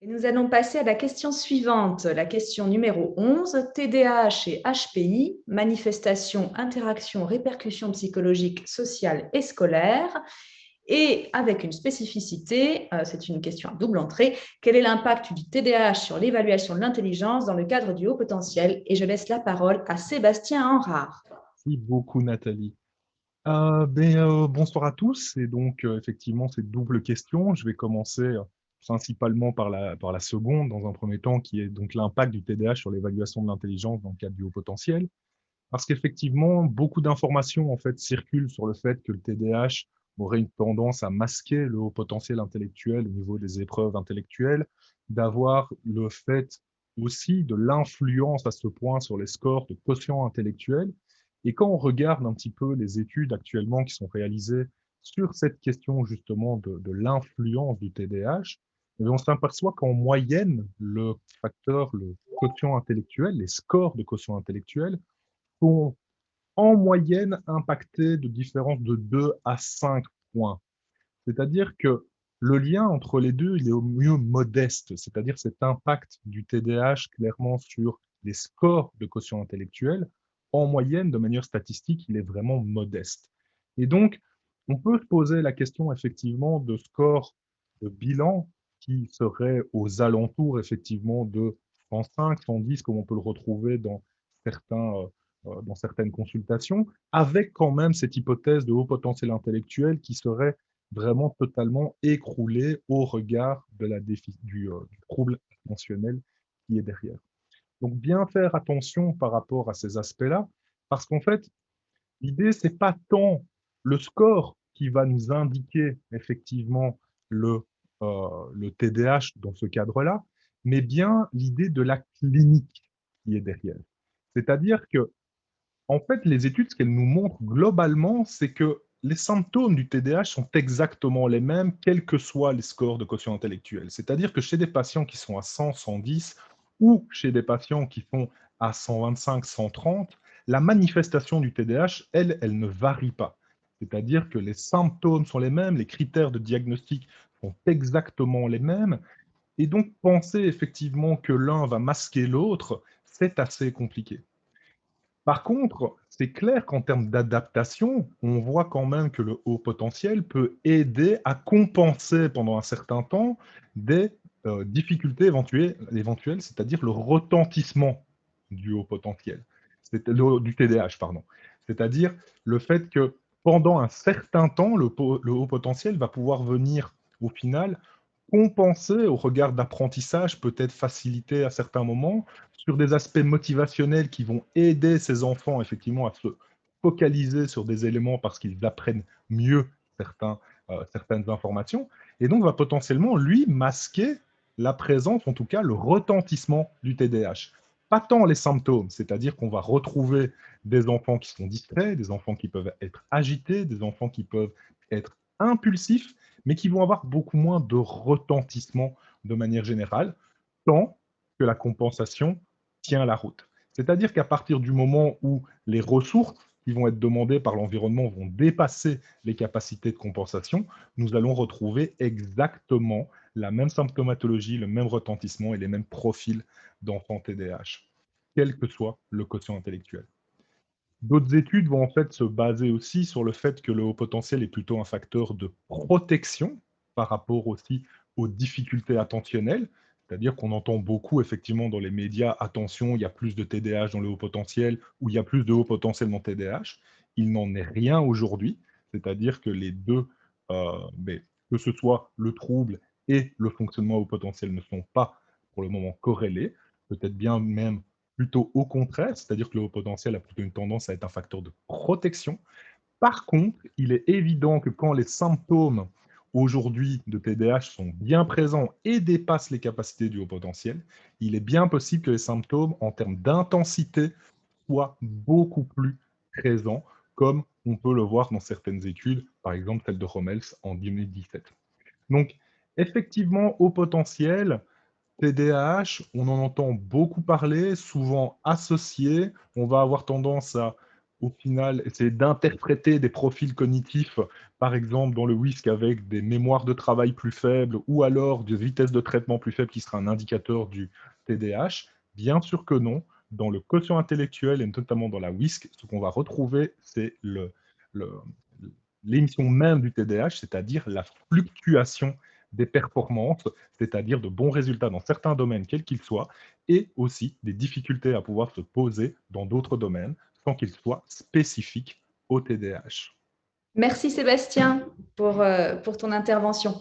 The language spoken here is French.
Et nous allons passer à la question suivante, la question numéro 11, TDAH et HPI, manifestations, interactions, répercussions psychologiques, sociales et scolaires. Et avec une spécificité, c'est une question à double entrée, quel est l'impact du TDAH sur l'évaluation de l'intelligence dans le cadre du haut potentiel? Et je laisse la parole à Sébastien Henrard. Merci beaucoup, Nathalie. Bonsoir à tous. Et donc, effectivement, cette double question. Je vais commencer principalement par la seconde, dans un premier temps, qui est donc l'impact du TDAH sur l'évaluation de l'intelligence dans le cadre du haut potentiel. Parce qu'effectivement, beaucoup d'informations en fait circulent sur le fait que le TDAH aurait une tendance à masquer le haut potentiel intellectuel au niveau des épreuves intellectuelles, d'avoir le fait aussi de l'influence à ce point sur les scores de quotient intellectuel. Et quand on regarde un petit peu les études actuellement qui sont réalisées sur cette question justement de l'influence du TDAH, eh bien, on s'aperçoit qu'en moyenne, le facteur, le quotient intellectuel, les scores de quotient intellectuel, sont en moyenne impactés de différences de 2 à 5 points. C'est-à-dire que le lien entre les deux, il est au mieux modeste, c'est-à-dire cet impact du TDAH clairement sur les scores de quotient intellectuel, en moyenne, de manière statistique, il est vraiment modeste. Et donc, on peut se poser la question effectivement de scores de bilan qui seraient aux alentours effectivement de 105, 110, comme on peut le retrouver certains, dans certaines consultations, avec quand même cette hypothèse de haut potentiel intellectuel qui serait vraiment totalement écroulé au regard de du trouble attentionnel qui est derrière. Donc, bien faire attention par rapport à ces aspects-là, parce qu'en fait, l'idée, c'est pas tant le score qui va nous indiquer effectivement le TDAH dans ce cadre-là, mais bien l'idée de la clinique qui est derrière. C'est-à-dire que en fait, les études, ce qu'elles nous montrent globalement, c'est que les symptômes du TDAH sont exactement les mêmes, quels que soient les scores de quotient intellectuel. C'est-à-dire que chez des patients qui sont à 100, 110 ou chez des patients qui sont à 125, 130, la manifestation du TDAH, elle ne varie pas. C'est-à-dire que les symptômes sont les mêmes, les critères de diagnostic sont exactement les mêmes. Et donc, penser effectivement que l'un va masquer l'autre, c'est assez compliqué. Par contre, c'est clair qu'en termes d'adaptation, on voit quand même que le haut potentiel peut aider à compenser pendant un certain temps des difficultés éventuelles, c'est-à-dire le retentissement du haut potentiel, du TDAH, pardon. C'est-à-dire le fait que pendant un certain temps, le haut potentiel va pouvoir venir au final compenser au regard d'apprentissage, peut-être faciliter à certains moments, sur des aspects motivationnels qui vont aider ces enfants effectivement à se focaliser sur des éléments parce qu'ils apprennent mieux certaines informations, et donc va potentiellement, lui, masquer la présence, en tout cas le retentissement du TDAH. Pas tant les symptômes, c'est-à-dire qu'on va retrouver des enfants qui sont distraits, des enfants qui peuvent être agités, des enfants qui peuvent être impulsifs, mais qui vont avoir beaucoup moins de retentissement de manière générale, tant que la compensation tient la route. C'est-à-dire qu'à partir du moment où les ressources qui vont être demandées par l'environnement vont dépasser les capacités de compensation, nous allons retrouver exactement la même symptomatologie, le même retentissement et les mêmes profils d'enfants TDAH, quel que soit le quotient intellectuel. D'autres études vont en fait se baser aussi sur le fait que le haut potentiel est plutôt un facteur de protection par rapport aussi aux difficultés attentionnelles. C'est-à-dire qu'on entend beaucoup effectivement dans les médias, attention, il y a plus de TDAH dans le haut potentiel ou il y a plus de haut potentiel dans TDAH. Il n'en est rien aujourd'hui. C'est-à-dire que les deux, que ce soit le trouble et le fonctionnement au potentiel ne sont pas pour le moment corrélés, peut-être bien même plutôt au contraire, c'est-à-dire que le haut potentiel a plutôt une tendance à être un facteur de protection. Par contre, il est évident que quand les symptômes aujourd'hui de TDAH sont bien présents et dépassent les capacités du haut potentiel, il est bien possible que les symptômes en termes d'intensité soient beaucoup plus présents, comme on peut le voir dans certaines études, par exemple celle de Rommels en 2017. Donc, effectivement, haut potentiel, TDAH, on en entend beaucoup parler, souvent associé. On va avoir tendance à au final, essayer d'interpréter des profils cognitifs, par exemple dans le WISC avec des mémoires de travail plus faibles ou alors des vitesses de traitement plus faibles qui sera un indicateur du TDAH? Bien sûr que non. Dans le quotient intellectuel et notamment dans la WISC, ce qu'on va retrouver, c'est le l'émission même du TDAH, c'est-à-dire la fluctuation des performances, c'est-à-dire de bons résultats dans certains domaines, quels qu'ils soient, et aussi des difficultés à pouvoir se poser dans d'autres domaines sans qu'ils soient spécifiques au TDAH. Merci Sébastien pour ton intervention.